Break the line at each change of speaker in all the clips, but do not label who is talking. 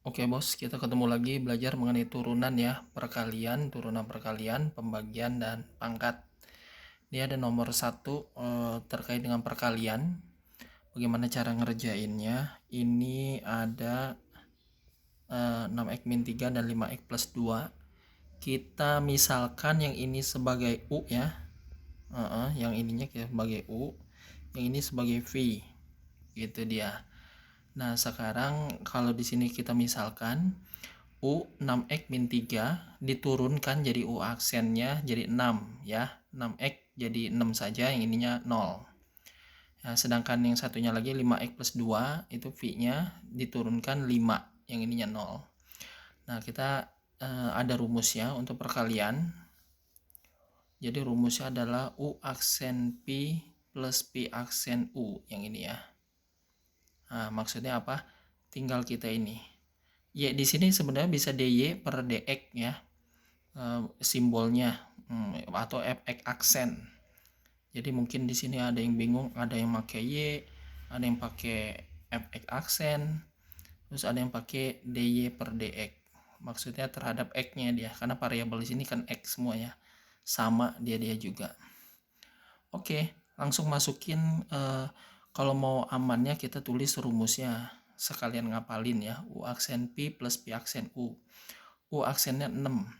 Oke bos, kita ketemu lagi belajar mengenai turunan ya, turunan perkalian, pembagian, dan pangkat. Ini ada nomor satu terkait dengan perkalian. Bagaimana cara ngerjainnya? Ini ada 6x min 3 dan 5x plus 2. Kita misalkan yang ini sebagai U ya. Yang ininya kita sebagai U, yang ini sebagai V. Gitu dia. Nah, sekarang kalau di sini kita misalkan U 6x min 3 diturunkan jadi U aksennya jadi 6 ya. 6x jadi 6 saja, yang ininya 0. Nah, sedangkan yang satunya lagi 5x plus 2 itu V-nya diturunkan 5, yang ininya 0. Nah, kita ada rumusnya untuk perkalian. Jadi rumusnya adalah U aksen P plus P aksen U, yang ini ya. Nah, maksudnya apa? Tinggal kita ini. Ya, di sini sebenarnya bisa dy per dx ya. Simbolnya atau fx aksen. Jadi mungkin di sini ada yang bingung, ada yang pakai y, ada yang pakai fx aksen, terus ada yang pakai dy per dx. Maksudnya terhadap x-nya dia, karena variabel di sini kan x semuanya. Sama dia juga. Oke, langsung masukin kalau mau amannya kita tulis rumusnya. Sekalian ngapalin ya, U aksen P plus P aksen U. U aksennya 6.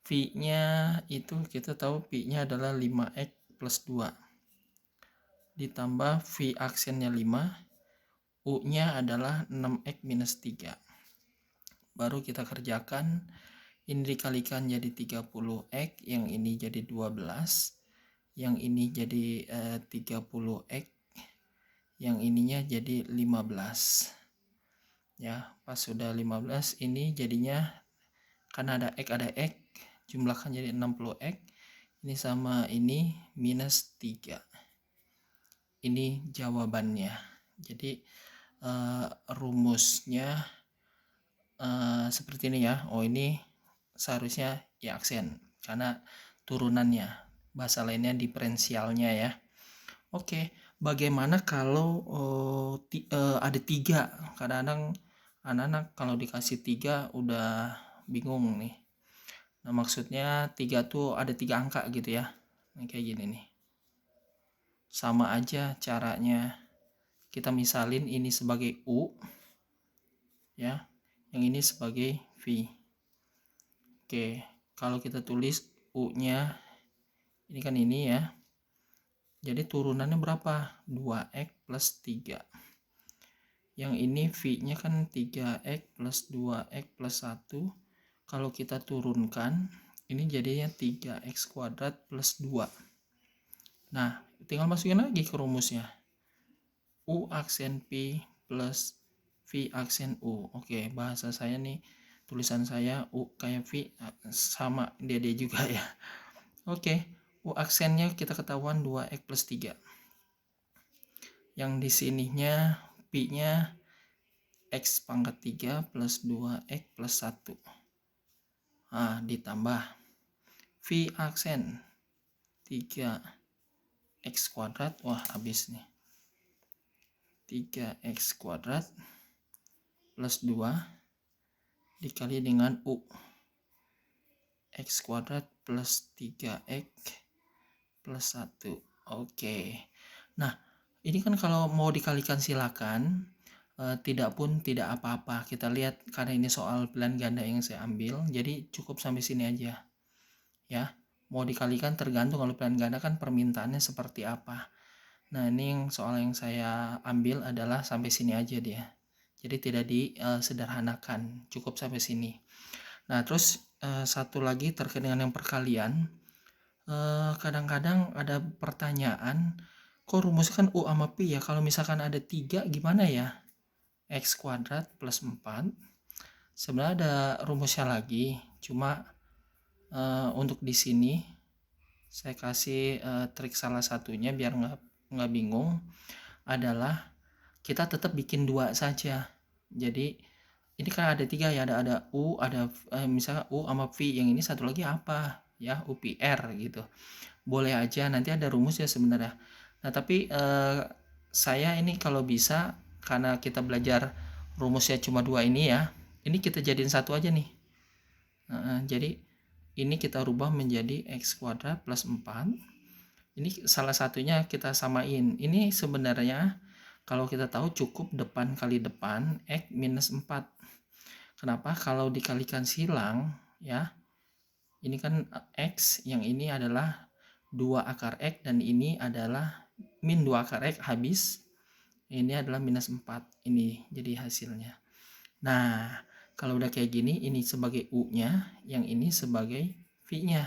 V-nya itu kita tahu P-nya adalah 5x plus 2. Ditambah V aksennya 5. U-nya adalah 6x minus 3. Baru kita kerjakan. Ini dikalikan jadi 30x. Yang ini jadi 12. Yang ini jadi 30x. Yang ininya jadi 15. Ya, pas sudah 15 ini jadinya karena ada x, jumlahkan jadi 60x. Ini sama ini minus 3. Ini jawabannya. Jadi rumusnya seperti ini ya. Oh, ini seharusnya ya aksen karena turunannya. Bahasa lainnya diferensialnya ya. Oke, bagaimana kalau ada 3? Kadang-kadang anak-anak kalau dikasih 3 udah bingung nih. Nah, maksudnya 3 tuh ada 3 angka gitu ya. Nah, kayak gini nih. Sama aja caranya. Kita misalin ini sebagai U ya. Yang ini sebagai V. Oke, kalau kita tulis U-nya ini kan ini ya. Jadi turunannya berapa? 2x plus 3. Yang ini V-nya kan 3x plus 2x plus 1. Kalau kita turunkan, ini jadinya 3x kuadrat plus 2. Nah, tinggal masukin lagi ke rumusnya. U aksen P plus V aksen U. Oke, bahasa saya nih, tulisan saya U kayak V, sama dia juga ya. Oke, U aksennya kita ketahuan 2x plus 3. Yang di sininya P-nya x pangkat 3 plus 2x plus 1. Nah, ditambah V aksen 3x kuadrat. Wah, habis nih. 3x kuadrat plus 2 dikali dengan U. X kuadrat plus 3x plus 1. Oke. Nah, ini kan kalau mau dikalikan silakan. Tidak pun tidak apa-apa. Kita lihat karena ini soal pilihan ganda yang saya ambil, jadi cukup sampai sini aja ya. Mau dikalikan tergantung kalau pilihan ganda kan permintaannya seperti apa. Nah, ini yang soal yang saya ambil adalah sampai sini aja dia, jadi tidak disederhanakan, cukup sampai sini. Nah, terus satu lagi terkait dengan yang perkalian. Kadang-kadang ada pertanyaan, kok rumusnya kan U sama P ya, kalau misalkan ada 3 gimana ya? X kuadrat plus 4. Sebenarnya ada rumusnya lagi, cuma untuk di sini saya kasih trik salah satunya biar nggak bingung, adalah kita tetap bikin 2 saja. Jadi ini kan ada 3 ya, ada U, ada misalnya U sama V, yang ini satu lagi apa ya, UPR gitu. Boleh aja, nanti ada rumusnya sebenarnya. Nah, tapi saya ini kalau bisa, karena kita belajar rumusnya cuma 2 ini ya, Ini kita jadiin satu aja nih. Jadi ini kita rubah menjadi x kuadrat plus 4. Ini salah satunya kita samain. Ini sebenarnya kalau kita tahu cukup depan kali depan x minus 4. Kenapa? Kalau dikalikan silang ya, ini kan x, yang ini adalah 2 akar x dan ini adalah min 2 akar x habis. Ini adalah minus 4. Ini jadi hasilnya. Nah, kalau udah kayak gini, ini sebagai U-nya, yang ini sebagai V-nya.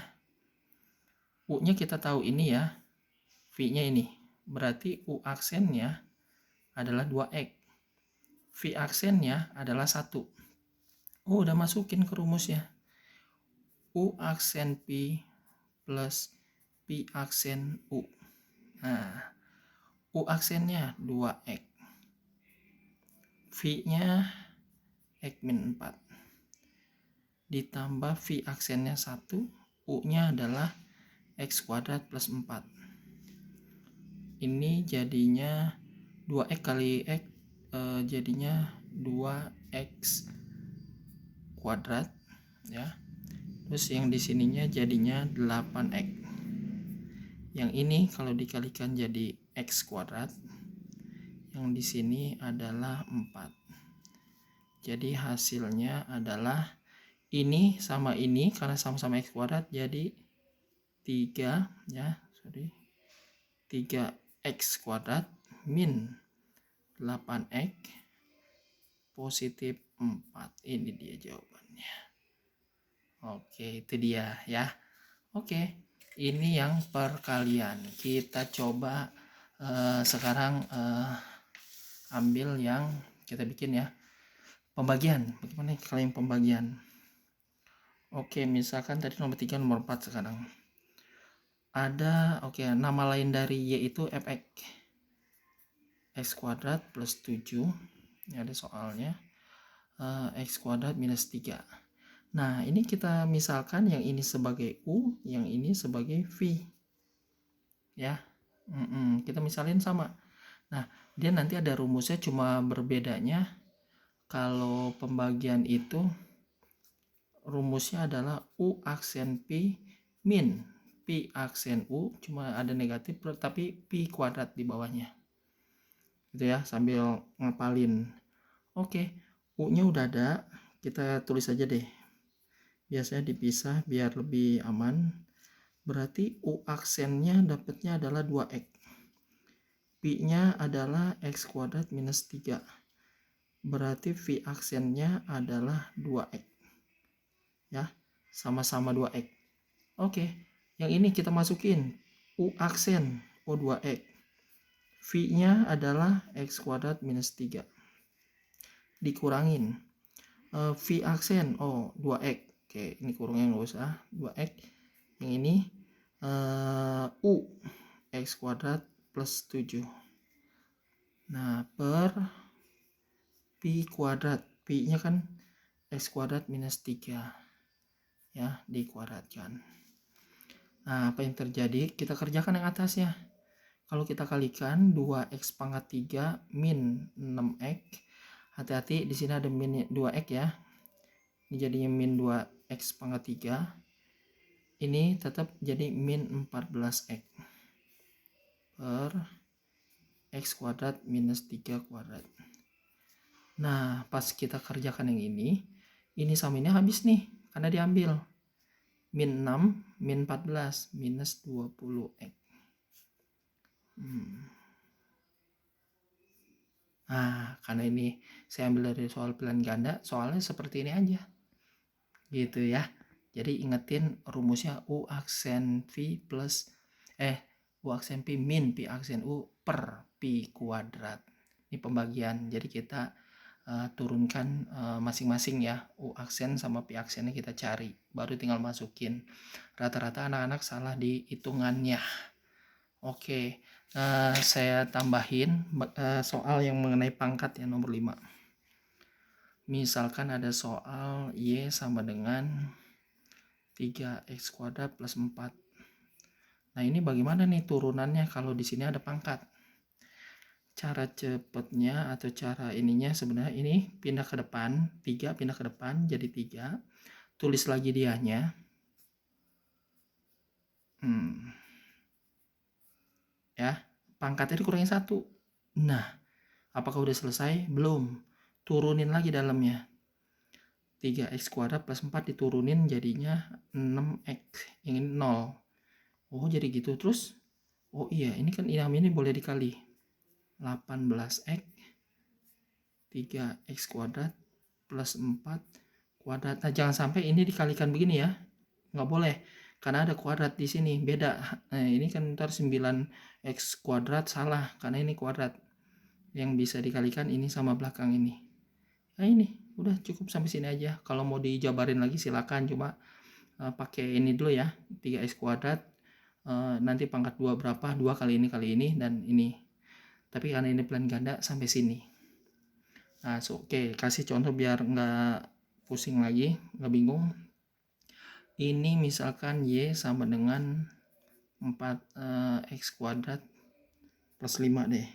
U-nya kita tahu ini ya, V-nya ini. Berarti U aksennya adalah 2X. V aksennya adalah 1. Oh, udah masukin ke rumusnya. U aksen P plus P aksen U. Nah, U aksennya 2X. V-nya X min 4. Ditambah V aksennya 1. U-nya adalah X kuadrat plus 4. Ini jadinya 2X kali X, jadinya 2X kuadrat ya. Terus yang di sininya jadinya 8X. Yang ini kalau dikalikan jadi X kuadrat, yang di sini adalah 4. Jadi hasilnya adalah ini sama ini karena sama-sama X kuadrat jadi 3 ya, 3X kuadrat min 8X positif 4. Ini dia jawabannya. Oke, itu dia ya. Oke, ini yang perkalian. Kita coba sekarang ambil yang kita bikin ya, pembagian. Bagaimana kalau yang pembagian? Oke, misalkan tadi nomor 3, nomor 4 sekarang. Ada, oke, nama lain dari Y itu fx. X kuadrat plus 7. Ini ada soalnya. X kuadrat minus 3. Nah, ini kita misalkan yang ini sebagai U, yang ini sebagai V. Ya. Kita misalin sama. Nah, dia nanti ada rumusnya, cuma berbedanya kalau pembagian itu rumusnya adalah U aksen P min P aksen U, cuma ada negatif tapi P kuadrat di bawahnya. Gitu ya, sambil ngapalin. Oke, U-nya udah ada, kita tulis aja deh. Biasanya dipisah biar lebih aman. Berarti U aksennya dapatnya adalah 2X. P-nya adalah X kuadrat minus 3. Berarti V aksennya adalah 2X. Ya, sama-sama 2X. Oke, yang ini kita masukin U aksen O2X. V-nya adalah X kuadrat minus 3. Dikurangin V aksen 2X. Oke, ini kurangnya nggak usah, 2X. Yang ini U X kuadrat plus 7. Nah, per P kuadrat. P-nya kan X kuadrat minus 3. Ya, dikuadratkan. Nah, apa yang terjadi? Kita kerjakan yang atasnya. Kalau kita kalikan 2x pangkat 3 min 6x. Hati-hati, di sini ada min 2x ya. Ini jadinya min 2x pangkat 3. Ini tetap jadi min 14x per x kuadrat minus 3 kuadrat. Nah, pas kita kerjakan yang ini sama ini habis nih, karena diambil. Min 6, min 14, minus 20x. Nah, karena ini saya ambil dari soal pilihan ganda, soalnya seperti ini aja. Gitu ya. Jadi ingetin rumusnya U aksen V plus U aksen P min P aksen U per P kuadrat. Ini pembagian. Jadi kita turunkan masing-masing ya, U aksen sama P aksennya kita cari, baru tinggal masukin. Rata-rata anak-anak salah di hitungannya. Oke, saya tambahin soal yang mengenai pangkat ya, nomor 5. Misalkan ada soal Y sama dengan 3x kuadrat plus 4. Nah, ini bagaimana nih turunannya kalau di sini ada pangkat? cara cepetnya atau cara ininya sebenarnya ini pindah ke depan, 3 pindah ke depan jadi 3, tulis lagi dianya. Ya, pangkatnya dikurangin 1. Nah, apakah udah selesai? Belum. Turunin lagi dalamnya. 3x kuadrat plus 4 diturunin jadinya 6x. Yang ini 0. Oh, jadi gitu. Terus, oh iya, ini kan ini boleh dikali. 18x 3x kuadrat plus 4 kuadrat. Nah, jangan sampai ini dikalikan begini ya. Nggak boleh. Karena ada kuadrat di sini. Beda. Nah, ini kan ntar 9x kuadrat salah. Karena ini kuadrat. Yang bisa dikalikan ini sama belakang ini. Nah, ini. Udah cukup sampai sini aja. Kalau mau dijabarin lagi silakan. Cuma pakai ini dulu ya. 3x kuadrat. Nanti pangkat 2 berapa? 2 kali ini, dan ini. Tapi karena ini pelan ganda sampai sini. Nah, oke, kasih contoh biar nggak pusing lagi, nggak bingung. Ini misalkan Y sama dengan 4x kuadrat plus 5 deh.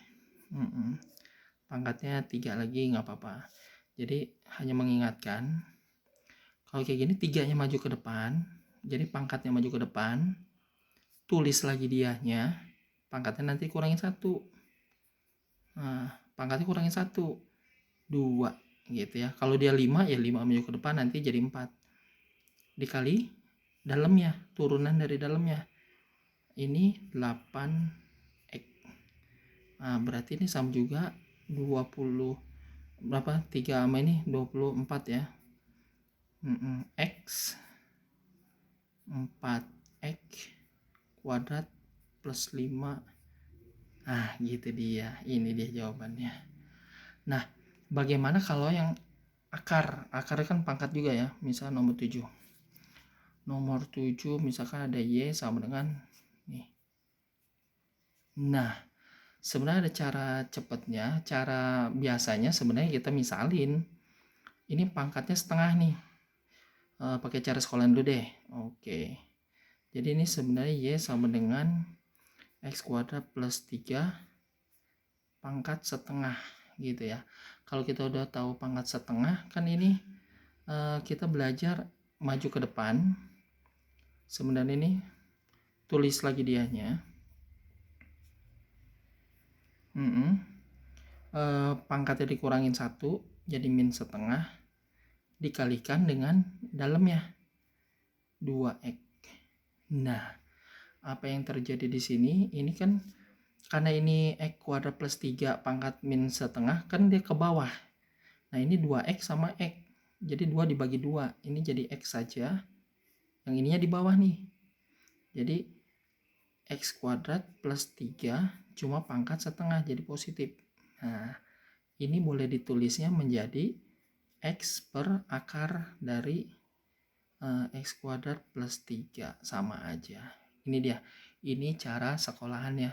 Pangkatnya 3 lagi nggak apa-apa. Jadi hanya mengingatkan, kalau kayak gini 3-nya maju ke depan, jadi pangkatnya maju ke depan, tulis lagi dianya, pangkatnya nanti kurangin 1. Nah, pangkatnya kurangin 1. 2 gitu ya. Kalau dia 5 ya 5 maju ke depan nanti jadi 4. Dikali dalamnya, turunan dari dalamnya. Ini 8x. Nah, berarti ini sama juga 20 berapa? 3 sama ini 24 ya. X 4x kuadrat plus 5. Nah, gitu dia. Ini dia jawabannya. Nah, bagaimana kalau yang akar? Akarnya kan pangkat juga ya. Misal nomor 7. Nomor 7 misalkan ada Y sama dengan nih. Nah, sebenarnya ada cara cepatnya. Cara biasanya sebenarnya kita misalin. Ini pangkatnya setengah nih. Pakai cara sekolah dulu deh. Oke. Jadi ini sebenarnya Y sama dengan X kuadrat plus 3 pangkat setengah gitu ya. Kalau kita udah tahu pangkat setengah kan ini kita belajar maju ke depan. Sebenarnya ini tulis lagi dianya. Pangkatnya dikurangin 1 jadi min setengah dikalikan dengan dalamnya 2x. Nah, apa yang terjadi di sini? Ini kan karena ini x kuadrat plus 3 pangkat min setengah kan dia ke bawah. Nah, ini 2x sama x. Jadi 2 dibagi 2. Ini jadi x saja. Yang ininya di bawah nih. Jadi x kuadrat plus 3 cuma pangkat setengah jadi positif. Nah, ini boleh ditulisnya menjadi x per akar dari x kuadrat plus 3 sama aja. Ini dia. Ini cara sekolahannya.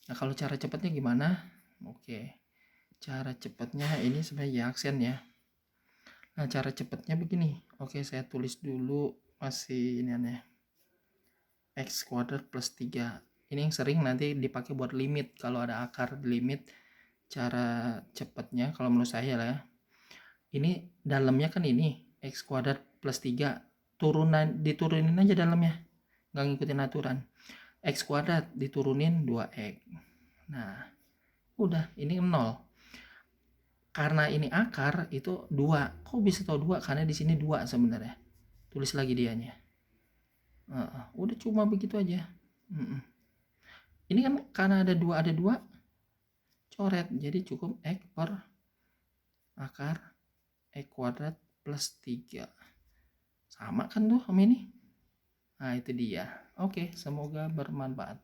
Nah, kalau cara cepatnya gimana? Oke. Cara cepatnya ini sebenarnya aksen ya. Nah, cara cepatnya begini. Oke, saya tulis dulu masih ini aneh. X kuadrat plus 3. Ini yang sering nanti dipakai buat limit. Kalau ada akar limit, cara cepatnya kalau menurut saya lah ya. Ini dalamnya kan ini X kuadrat plus 3. Diturunin aja dalamnya. Nggak ngikutin aturan. X kuadrat diturunin 2x. Nah, udah ini 0. Karena ini akar itu 2. Kok bisa tahu 2? Karena di sini 2 sebenarnya. Tulis lagi dianya. Udah cuma begitu aja. Ini kan karena ada 2 coret. Jadi cukup x per akar x kuadrat plus 3. Sama kan tuh sama ini? Nah, itu dia. Oke, semoga bermanfaat.